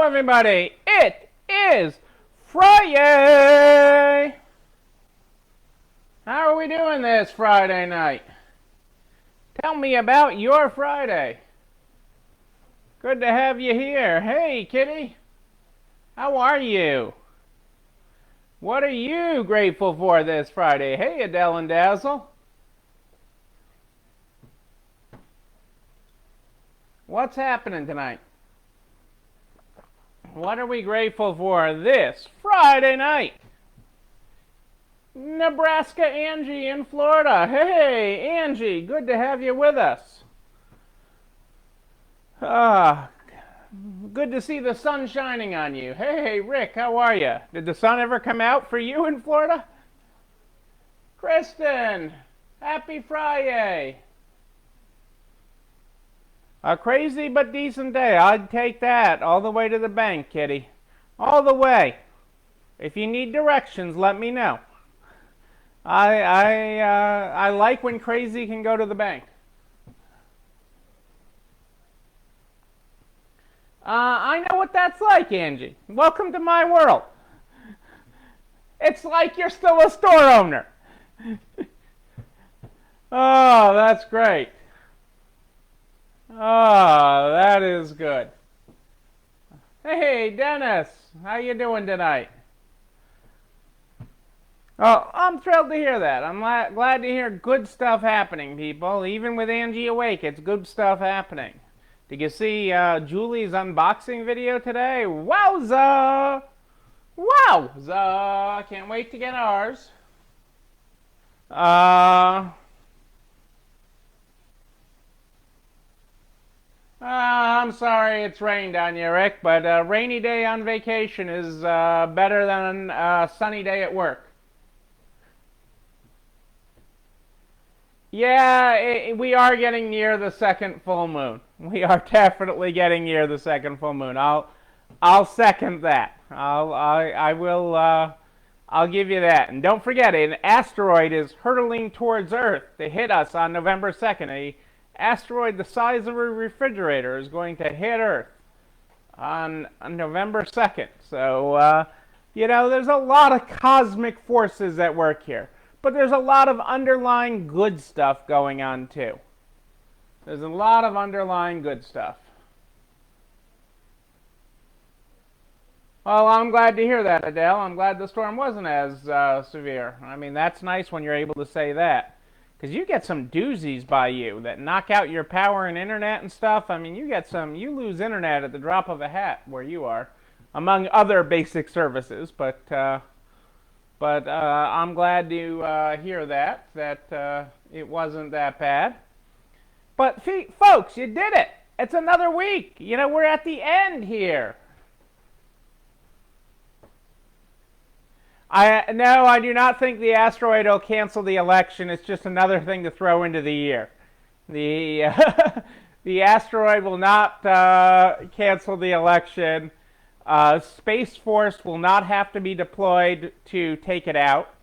everybody. It is Friday. How are we doing this Friday night? Tell me about your Friday. Good to have you here. Hey, Kitty. How are you? What are you grateful for this Friday? Hey, Adele and Dazzle. What's happening tonight? What are we grateful for this Friday night? Nebraska Angie in Florida. Hey, Angie, good to have you with us. Good to see the sun shining on you. Hey, Rick, how are you? Did the sun ever come out for you in Florida? Kristen, happy Friday. A crazy but decent day. I'd take that all the way to the bank, Kitty. All the way. If you need directions, let me know. I like when crazy can go to the bank. I know what that's like, Angie. Welcome to my world. It's like you're still a store owner. Oh, that's great. Oh, that is good. Hey, Dennis, how you doing tonight? Oh, I'm thrilled to hear that. I'm glad to hear good stuff happening, people. Even with Angie awake, it's good stuff happening. Did you see Julie's unboxing video today? Wowza! Wowza! Can't wait to get ours. I'm sorry it's rained on you, Rick, but a rainy day on vacation is better than a sunny day at work. Yeah, we are getting near the second full moon. We are definitely getting near the second full moon. I'll second that. I will. I'll give you that. And don't forget, an asteroid is hurtling towards Earth to hit us on November 2nd. An asteroid the size of a refrigerator is going to hit Earth on November 2nd. So, there's a lot of cosmic forces at work here. But there's a lot of underlying good stuff going on, too. There's a lot of underlying good stuff. Well, I'm glad to hear that, Adele. I'm glad the storm wasn't as severe. I mean, that's nice when you're able to say that. Because you get some doozies by you that knock out your power and internet and stuff. I mean, you lose internet at the drop of a hat where you are, among other basic services. But I'm glad to hear that it wasn't that bad. But folks, you did it. It's another week. We're at the end here. No, I do not think the asteroid will cancel the election. It's just another thing to throw into the year. The the asteroid will not cancel the election. Space Force will not have to be deployed to take it out.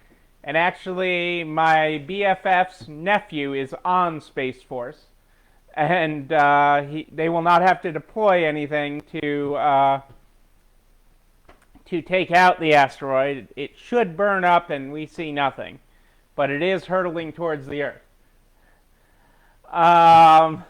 And actually, my BFF's nephew is on Space Force. And they will not have to deploy anything to take out the asteroid. It should burn up and we see nothing. But it is hurtling towards the Earth. Oh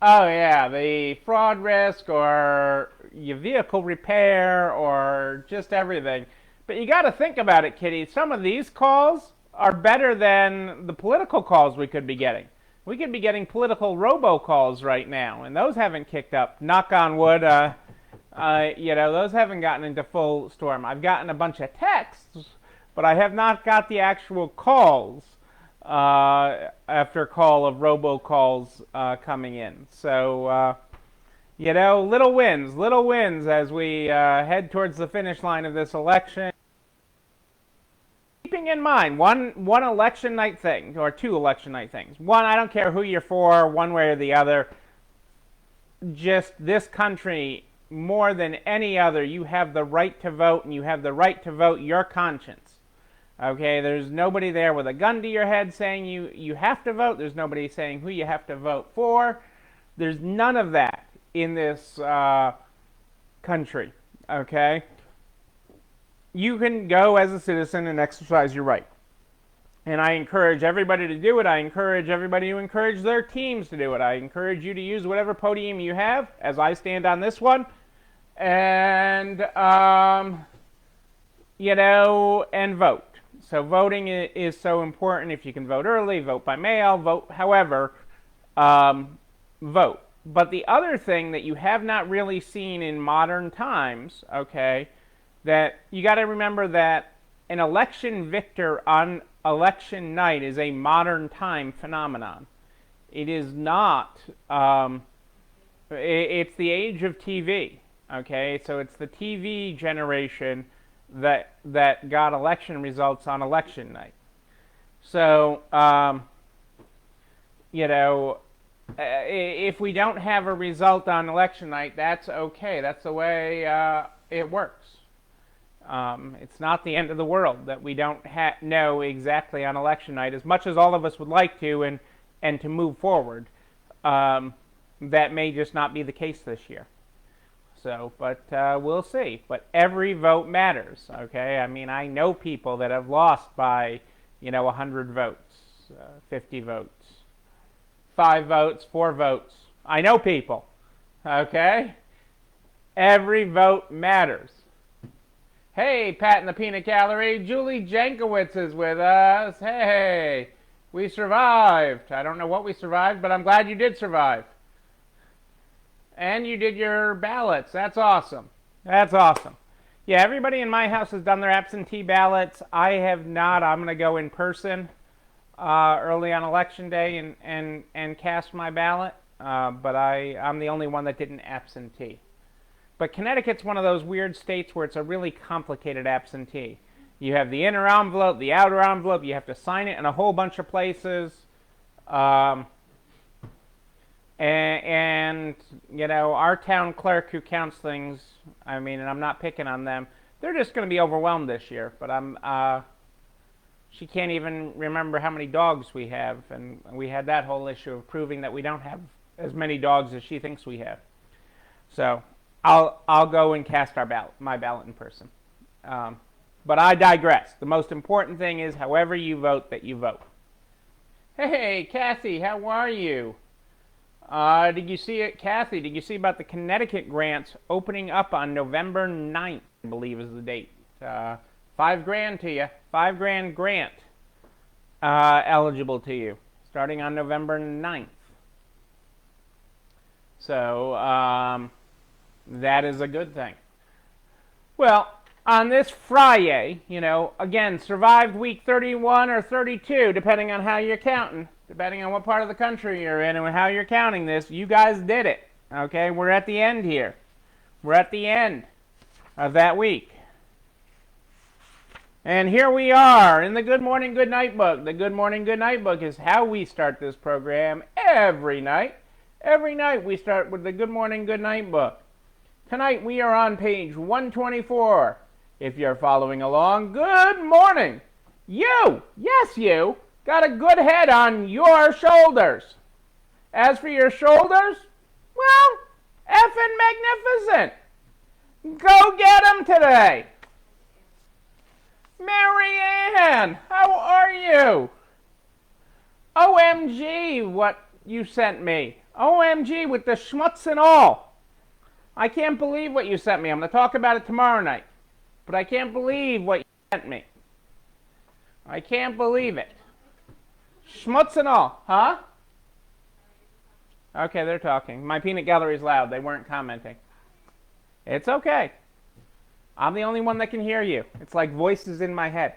yeah, the fraud risk or your vehicle repair or just everything. But you got to think about it, Kitty. Some of these calls are better than the political calls we could be getting. We could be getting political robocalls right now, and those haven't kicked up. Knock on wood, those haven't gotten into full storm. I've gotten a bunch of texts, but I have not got the actual calls after call of robocalls coming in. So, little wins as we head towards the finish line of this election. Keeping in mind one election night thing, or two election night things. One, I don't care who you're for, one way or the other. Just this country, more than any other, you have the right to vote, and you have the right to vote your conscience. Okay, there's nobody there with a gun to your head saying you have to vote. There's nobody saying who you have to vote for. There's none of that in this country. Okay, you can go as a citizen and exercise your right. And I encourage everybody to do it. I encourage everybody to encourage their teams to do it. I encourage you to use whatever podium you have, as I stand on this one, and and vote. So voting is so important. If you can vote early, vote by mail, vote however, vote. But the other thing that you have not really seen in modern times, okay, that you got to remember that an election victor on election night is a modern time phenomenon. It is not. It's the age of TV. Okay, so it's the TV generation that got election results on election night. So if we don't have a result on election night, that's okay. That's the way it works. It's not the end of the world that we don't know exactly on election night, as much as all of us would like to and to move forward. That may just not be the case this year. So, but we'll see. But every vote matters, okay? I mean, I know people that have lost by, 100 votes, 50 votes, 5 votes, 4 votes. I know people, okay? Every vote matters. Hey, Pat in the Peanut Gallery, Julie Jankowitz is with us. Hey, we survived. I don't know what we survived, but I'm glad you did survive. And you did your ballots. That's awesome. That's awesome. Yeah, everybody in my house has done their absentee ballots. I have not. I'm going to go in person early on election day and cast my ballot. But I'm the only one that did an absentee. But Connecticut's one of those weird states where it's a really complicated absentee. You have the inner envelope, the outer envelope. You have to sign it in a whole bunch of places. And our town clerk who counts things, and I'm not picking on them, they're just going to be overwhelmed this year. But she can't even remember how many dogs we have, and we had that whole issue of proving that we don't have as many dogs as she thinks we have. So I'll go and cast my ballot in person. But I digress. The most important thing is, however you vote, that you vote. Hey, Kathy, how are you? Did you see it, Kathy? Did you see about the Connecticut grants opening up on November 9th, I believe is the date. $5,000 to you. $5,000 grant eligible to you, starting on November 9th. So that is a good thing. Well, on this Friday, again, survived week 31 or 32, depending on how you're counting. Depending on what part of the country you're in and how you're counting this, you guys did it. Okay, we're at the end here. We're at the end of that week. And here we are in the Good Morning, Good Night book. The Good Morning, Good Night book is how we start this program every night. Every night we start with the Good Morning, Good Night book. Tonight we are on page 124. If you're following along, good morning. You, yes you, got a good head on your shoulders. As for your shoulders, well, effing magnificent. Go get 'em today. Mary Ann, how are you? OMG, what you sent me. OMG with the schmutz and all. I can't believe what you sent me. I'm going to talk about it tomorrow night. But I can't believe what you sent me. I can't believe it. Schmutz and all, huh? Okay, they're talking. My peanut gallery's loud. They weren't commenting. It's okay. I'm the only one that can hear you. It's like voices in my head.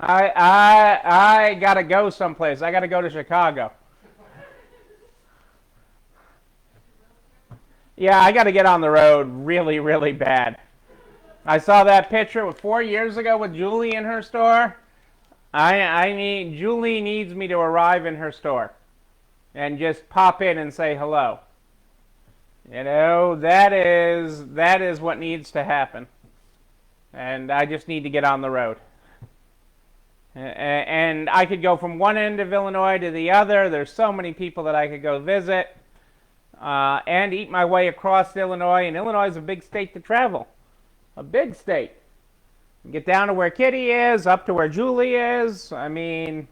I gotta go someplace. I gotta go to Chicago. Yeah, I gotta get on the road really, really bad. I saw that picture 4 years ago with Julie in her store. Julie needs me to arrive in her store. and just pop in and say hello. You know, that is what needs to happen. And I just need to get on the road. And I could go from one end of Illinois to the other. There's so many people that I could go visit and eat my way across Illinois. And Illinois is a big state to travel. A big state. Get down to where Kitty is, up to where Julie is. I mean,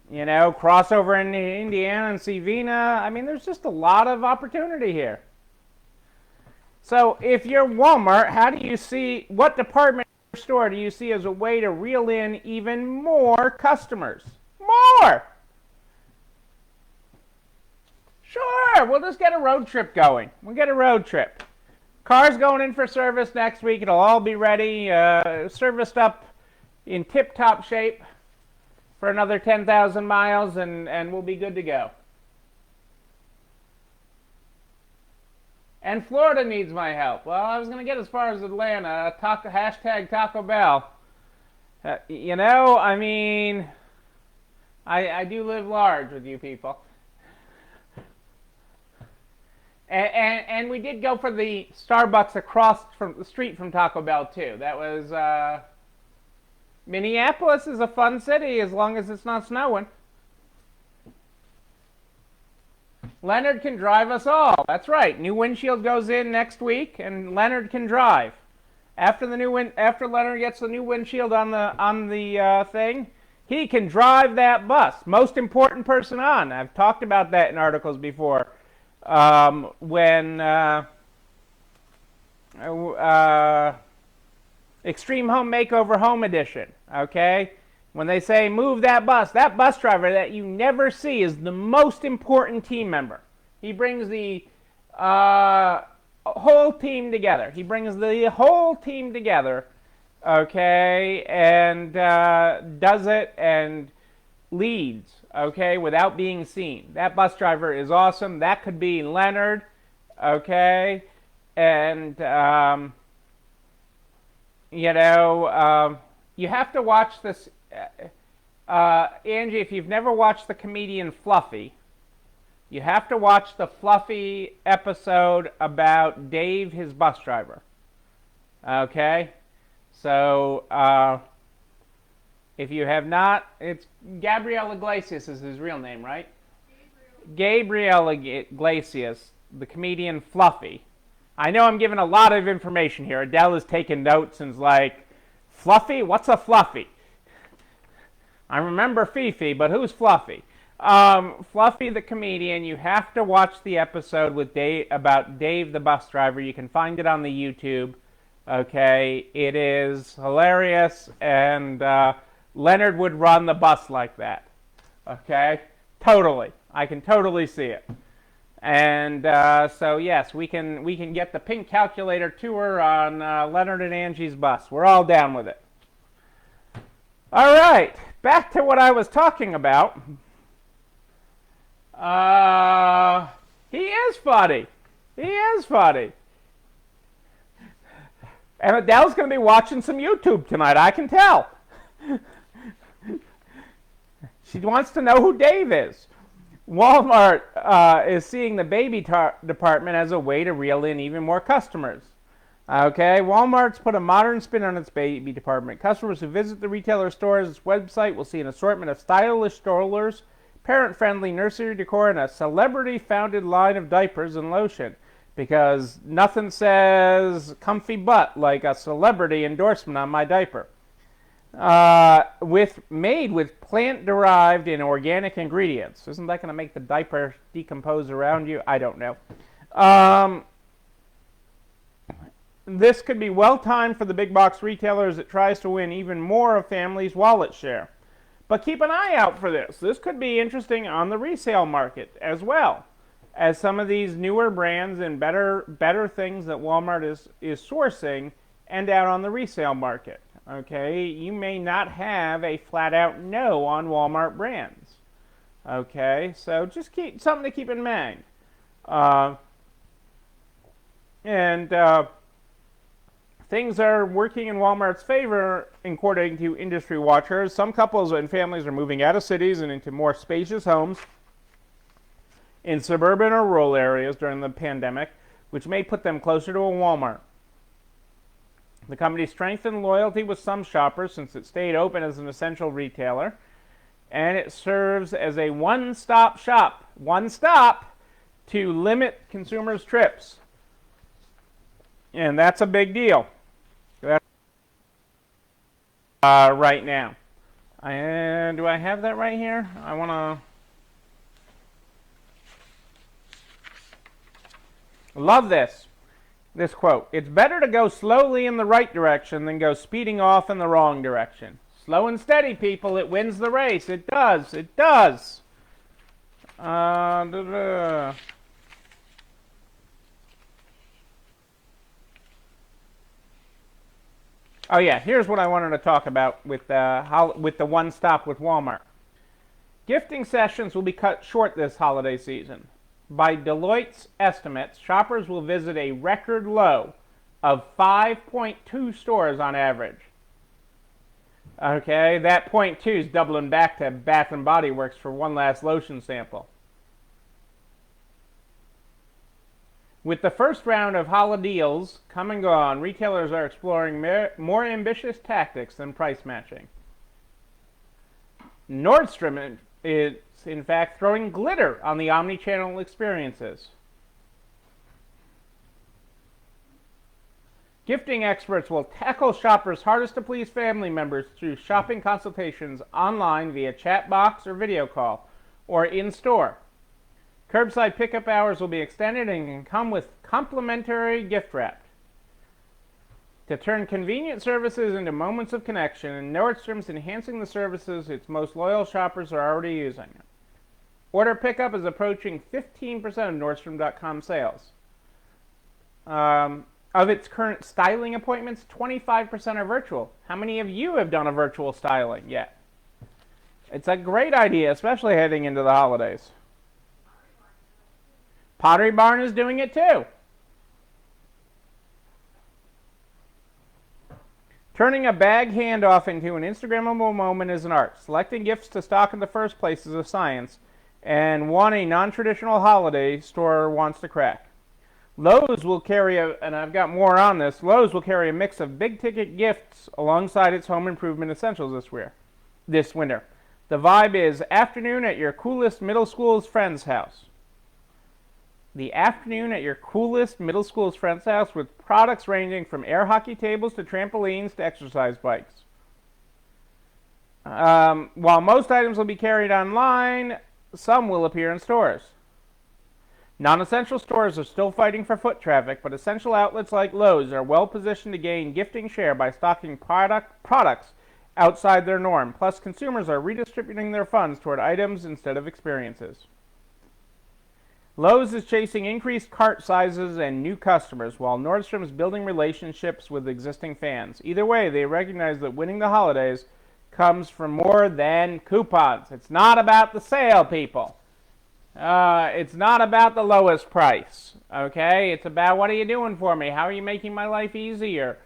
you know, cross over into Indiana and see Vina. I mean, there's just a lot of opportunity here. So if you're Walmart, how do you see, what department or store do you see as a way to reel in even more customers? More! Sure, we'll just get a road trip going. We'll get a road trip. Car's going in for service next week. It'll all be ready, serviced up in tip-top shape for another 10,000 miles, and we'll be good to go. And Florida needs my help. Well, I was going to get as far as Atlanta. Hashtag Taco Bell. You know, I mean, I do live large with you people. And we did go for the Starbucks across from the street from Taco Bell, too. That was, Minneapolis is a fun city as long as it's not snowing. Leonard can drive us all. That's right. New windshield goes in next week, and Leonard can drive. After Leonard gets the new windshield on the thing, he can drive that bus. Most important person on. I've talked about that in articles before. When Extreme Home Makeover Home Edition. Okay. When they say move that bus driver that you never see is the most important team member. He brings the whole team together. Okay, and does it and leads, okay, without being seen. That bus driver is awesome. That could be Leonard, okay, and you know, you have to watch this. Angie, if you've never watched the comedian Fluffy, you have to watch the Fluffy episode about Dave, his bus driver. Okay? So, if you have not, it's Gabriel Iglesias is his real name, right? Gabriel Iglesias, the comedian Fluffy. I know I'm giving a lot of information here. Adele is taking notes and is like, Fluffy? What's a Fluffy? I remember Fifi, but who's Fluffy? Fluffy the comedian. You have to watch the episode with about Dave the bus driver. You can find it on the YouTube. Okay, it is hilarious, and Leonard would run the bus like that. Okay, totally. I can totally see it. And so yes, we can get the pink calculator tour on Leonard and Angie's bus. We're all down with it. All right, back to what I was talking about. He is funny. He is funny. And Adele's going to be watching some YouTube tonight, I can tell. She wants to know who Dave is. Walmart is seeing the baby department as a way to reel in even more customers. Okay, Walmart's put a modern spin on its baby department. Customers who visit the retailer store's website will see an assortment of stylish strollers, parent-friendly nursery decor, and a celebrity-founded line of diapers and lotion. Because nothing says comfy butt like a celebrity endorsement on my diaper. Made with plant-derived and organic ingredients. Isn't that going to make the diaper decompose around you? I don't know. This could be well-timed for the big box retailers that tries to win even more of families' wallet share. But keep an eye out for this. This could be interesting on the resale market as well, as some of these newer brands and better things that Walmart is sourcing end out on the resale market. Okay, you may not have a flat-out no on Walmart brands. Okay, so just something to keep in mind. Things are working in Walmart's favor, according to industry watchers. Some couples and families are moving out of cities and into more spacious homes in suburban or rural areas during the pandemic, which may put them closer to a Walmart. The company strengthened loyalty with some shoppers since it stayed open as an essential retailer, and it serves as a one-stop shop, to limit consumers' trips. And that's a big deal right now. And do I have that right here? I want to... Love this quote. It's better to go slowly in the right direction than go speeding off in the wrong direction. Slow and steady, people. It wins the race. It does. It does. Oh yeah, here's what I wanted to talk about with the one stop with Walmart. Gifting sessions will be cut short this holiday season. By Deloitte's estimates, shoppers will visit a record low of 5.2 stores on average. Okay, that 0.2 is doubling back to Bath & Body Works for one last lotion sample. With the first round of holiday deals come and gone, retailers are exploring more ambitious tactics than price matching. Nordstrom is, in fact, throwing glitter on the omni-channel experiences. Gifting experts will tackle shoppers' hardest-to-please family members through shopping consultations online via chat box or video call, or in-store. Curbside pickup hours will be extended and can come with complimentary gift wrap. To turn convenient services into moments of connection, and Nordstrom's enhancing the services its most loyal shoppers are already using. Order pickup is approaching 15% of Nordstrom.com sales. Of its current styling appointments, 25% are virtual. How many of you have done a virtual styling yet? It's a great idea, especially heading into the holidays. Pottery Barn is doing it too. Turning a bag handoff into an Instagrammable moment is an art. Selecting gifts to stock in the first place is a science, and one a non-traditional holiday store wants to crack. Lowe's will carry and I've got more on this, Lowe's will carry a mix of big-ticket gifts alongside its home improvement essentials this winter. The vibe is afternoon at your coolest middle school's friend's house. The afternoon at your coolest middle school's friend's house with products ranging from air hockey tables to trampolines to exercise bikes. While most items will be carried online, some will appear in stores. Non-essential stores are still fighting for foot traffic, but essential outlets like Lowe's are well positioned to gain gifting share by stocking products outside their norm. Plus, consumers are redistributing their funds toward items instead of experiences. Lowe's is chasing increased cart sizes and new customers, while Nordstrom is building relationships with existing fans. Either way, they recognize that winning the holidays comes from more than coupons. It's not about the sale, people. It's not about the lowest price, okay? It's about what are you doing for me? How are you making my life easier?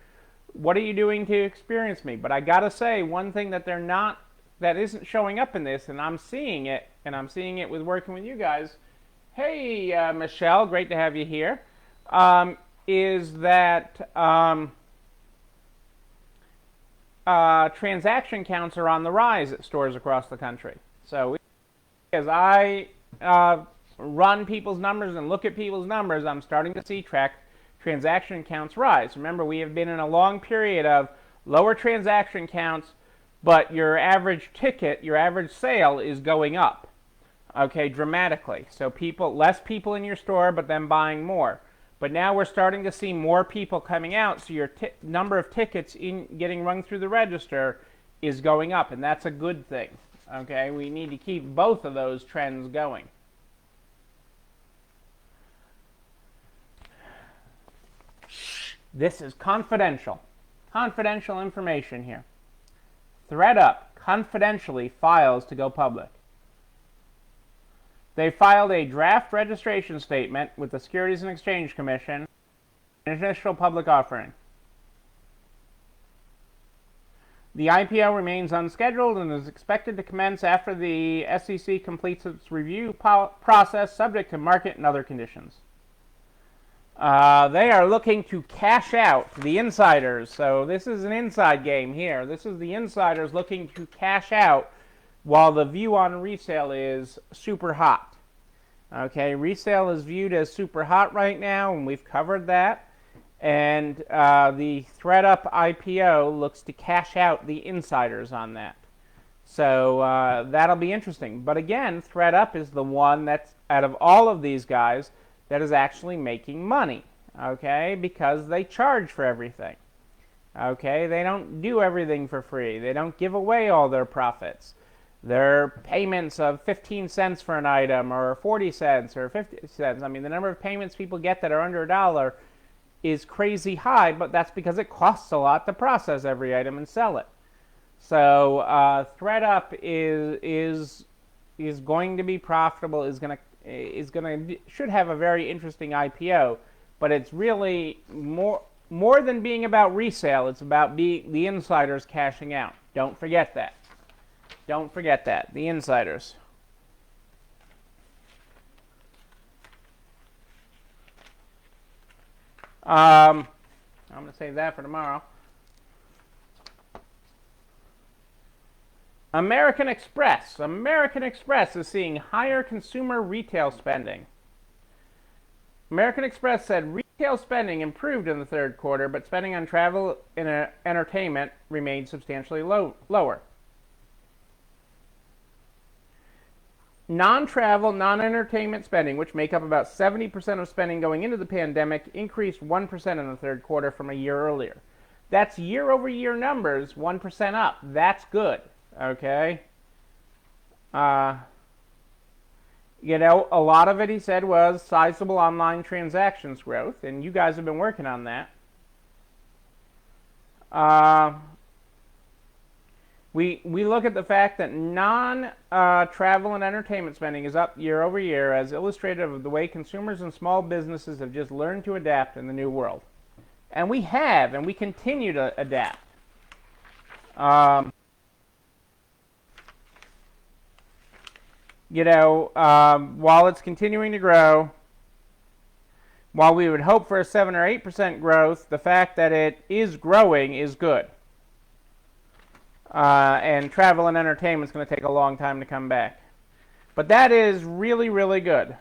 What are you doing to experience me? But I gotta say, one thing that that isn't showing up in this, and I'm seeing it with working with you guys. Hey, Michelle, great to have you here. Is that transaction counts are on the rise at stores across the country. So as I run people's numbers and look at people's numbers, I'm starting to see transaction counts rise. Remember, we have been in a long period of lower transaction counts, but your average ticket, your average sale is going up, okay, dramatically. So less people in your store, but then buying more. But now we're starting to see more people coming out, so your number of tickets getting rung through the register is going up, and that's a good thing. Okay, we need to keep both of those trends going. This is confidential information here. ThredUp confidentially files to go public. They filed a draft registration statement with the Securities and Exchange Commission, an initial public offering. The IPO remains unscheduled and is expected to commence after the SEC completes its review process, subject to market and other conditions. They are looking to cash out, the insiders. So this is an inside game here. This is the insiders looking to cash out while the view on resale is super hot. Okay, resale is viewed as super hot right now, and we've covered that. And the ThreadUp IPO looks to cash out the insiders on that. So that'll be interesting. But again, ThreadUp is the one that's, out of all of these guys, that is actually making money, okay, because they charge for everything. Okay, they don't do everything for free. They don't give away all their profits. Their payments of 15 cents for an item, or 40 cents, or 50 cents. I mean, the number of payments people get that are under $1 is crazy high, but that's because it costs a lot to process every item and sell it. So ThreadUp is going to be profitable. Should have a very interesting IPO, but it's really more than being about resale. It's about the insiders cashing out. Don't forget that. Don't forget that, the insiders. I'm going to save that for tomorrow. American Express. American Express is seeing higher consumer retail spending. American Express said retail spending improved in the third quarter, but spending on travel and entertainment remained substantially lower. Non-travel, non-entertainment spending, which make up about 70% of spending going into the pandemic, increased 1% in the third quarter from a year earlier. That's year-over-year numbers, 1% up. That's good, okay? A lot of it, he said, was sizable online transactions growth, and you guys have been working on that. We look at the fact that non-travel and entertainment spending is up year over year, as illustrative of the way consumers and small businesses have just learned to adapt in the new world. And we have, and we continue to adapt. While it's continuing to grow, while we would hope for a 7 or 8% growth, the fact that it is growing is good. And travel and entertainment is going to take a long time to come back. But that is really, really good.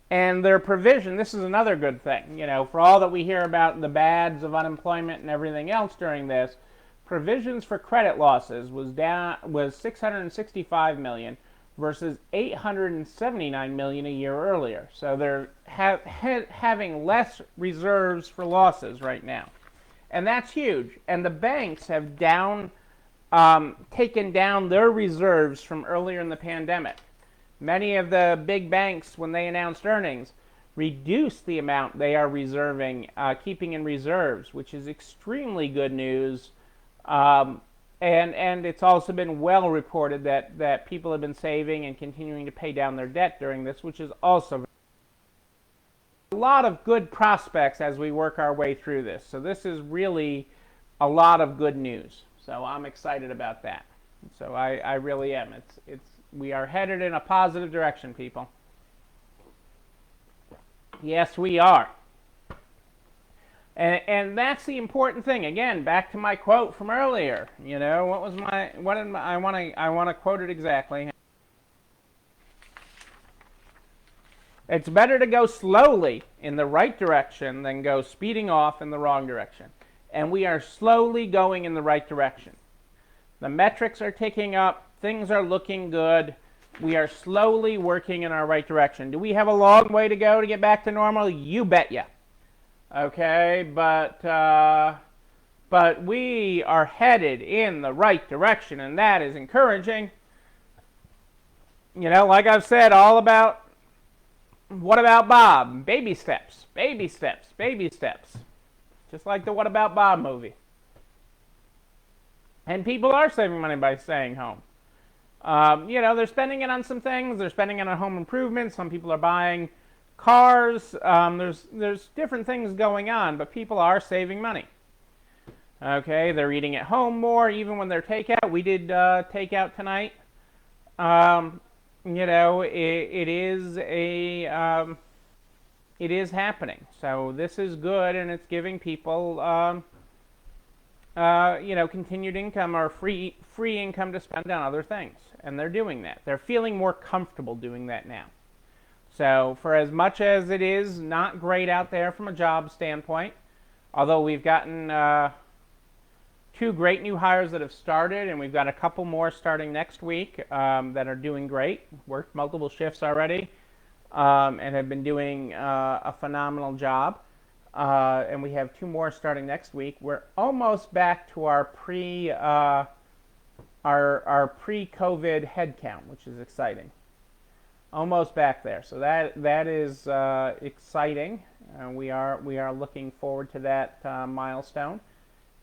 And their provision, this is another good thing. For all that we hear about the bads of unemployment and everything else during this, provisions for credit losses was $665 million versus $879 million a year earlier. So they're having less reserves for losses right now. And that's huge. And the banks have taken down their reserves from earlier in the pandemic. Many of the big banks, when they announced earnings, reduced the amount they are reserving, keeping in reserves, which is extremely good news. And it's also been well reported that people have been saving and continuing to pay down their debt during this, which is also a lot of good prospects as we work our way through this. So this is really a lot of good news. So I'm excited about that. So I really am. We are headed in a positive direction, people. Yes, we are. And that's the important thing. Again, back to my quote from earlier. I want to quote it exactly. It's better to go slowly in the right direction than go speeding off in the wrong direction. And we are slowly going in the right direction. The metrics are ticking up. Things are looking good. We are slowly working in our right direction. Do we have a long way to go to get back to normal? You bet ya. Okay, but we are headed in the right direction, and that is encouraging. Like I've said, all about, what about Bob? Baby steps, baby steps, baby steps. Just like the What About Bob movie. And people are saving money by staying home. They're spending it on some things. They're spending it on home improvements. Some people are buying cars. There's different things going on, but people are saving money. Okay, they're eating at home more, even when they're takeout. We did takeout tonight. Um, it is happening. So this is good, and it's giving people continued income or free income to spend on other things, and they're doing that. They're feeling more comfortable doing that now. So for as much as it is not great out there from a job standpoint, although we've gotten 2 great new hires that have started, and we've got a couple more starting next week that are doing great, worked multiple shifts already, and have been doing a phenomenal job. And we have 2 more starting next week. We're almost back to our pre-COVID head count, which is exciting. Almost back there. So that is exciting. We are looking forward to that milestone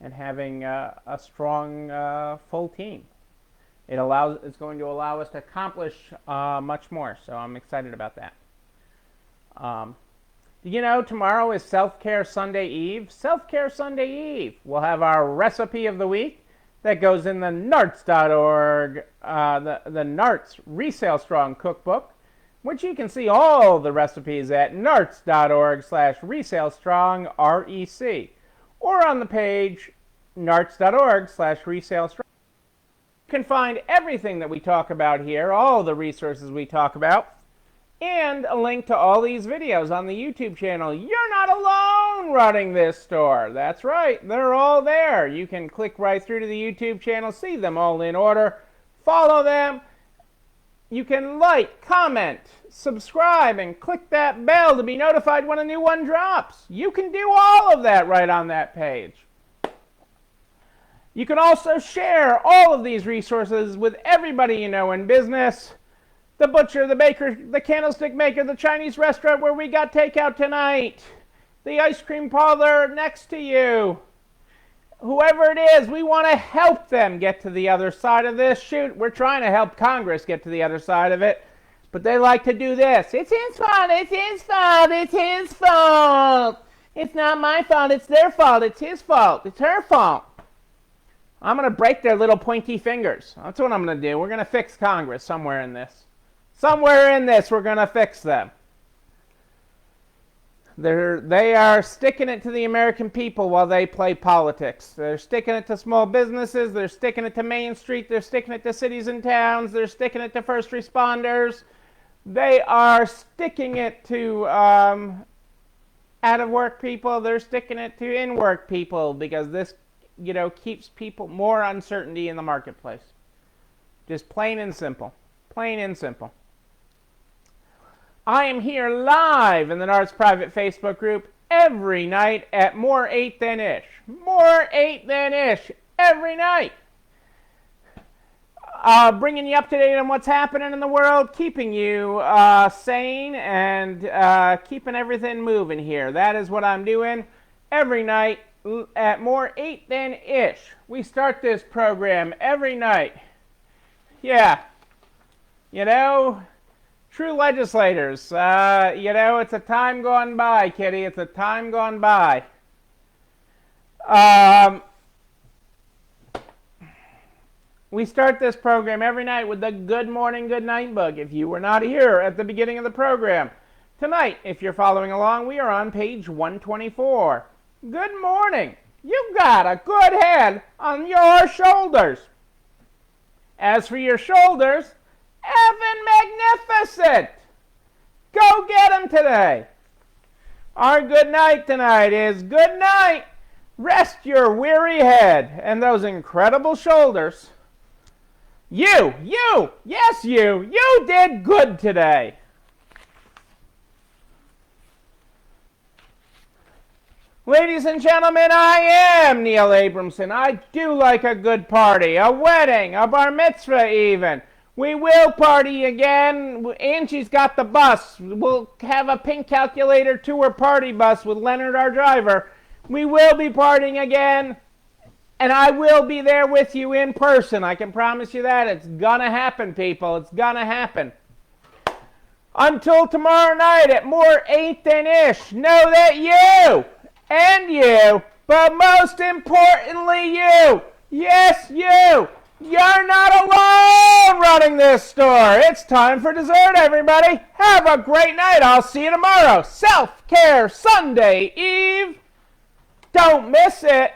and having a strong full team. It's going to allow us to accomplish much more. So I'm excited about that. Tomorrow is Self-Care Sunday Eve. Self-Care Sunday Eve. We'll have our recipe of the week that goes in the narts.org, the Narts Resale Strong Cookbook, which you can see all the recipes at narts.org/resalestrong, REC, or on the page narts.org/resalestrong. You can find everything that we talk about here, all the resources we talk about, and a link to all these videos on the YouTube channel. You're not alone running this store. That's right, they're all there. You can click right through to the YouTube channel, see them all in order, follow them. You can like, comment, subscribe, and click that bell to be notified when a new one drops. You can do all of that right on that page. You can also share all of these resources with everybody you know in business. The butcher, the baker, the candlestick maker, the Chinese restaurant where we got takeout tonight, the ice cream parlor next to you. Whoever it is, we want to help them get to the other side of this. Shoot, we're trying to help Congress get to the other side of it, but they like to do this. It's his fault, it's his fault, it's his fault. It's not my fault, it's their fault, it's his fault, it's her fault. I'm going to break their little pointy fingers. That's what I'm going to do. We're going to fix Congress somewhere in this. Somewhere in this, we're going to fix them. They are sticking it to the American people while they play politics. They're sticking it to small businesses. They're sticking it to Main Street. They're sticking it to cities and towns. They're sticking it to first responders. They are sticking it to out-of-work people. They're sticking it to in-work people because this, keeps people more uncertainty in the marketplace. Just plain and simple. Plain and simple. I am here live in the Narts private Facebook group every night at More 8 Than Ish. More 8 Than Ish every night. Bringing you up to date on what's happening in the world, keeping you sane, and keeping everything moving here. That is what I'm doing every night at More 8 Than Ish. We start this program every night. Yeah. True legislators, it's a time gone by, Kitty. It's a time gone by. We start this program every night with the Good Morning, Good Night book. If you were not here at the beginning of the program, tonight, if you're following along, we are on page 124. Good morning. You've got a good head on your shoulders. As for your shoulders, effing magnificent! Go get them today. Our good night tonight is good night. Rest your weary head and those incredible shoulders. You did good today. Ladies and gentlemen, I am Neil Abramson. I do like a good party, a wedding, a bar mitzvah even. We will party again. Angie's got the bus. We'll have a Pink Calculator tour party bus with Leonard, our driver. We will be partying again, and I will be there with you in person. I can promise you that. It's gonna happen, people. It's gonna happen. Until tomorrow night at More 8 Than Ish, know that you and you But most importantly, you. Yes, you. You're not alone running this store. It's time for dessert, everybody. Have a great night. I'll see you tomorrow. Self-Care Sunday Eve. Don't miss it.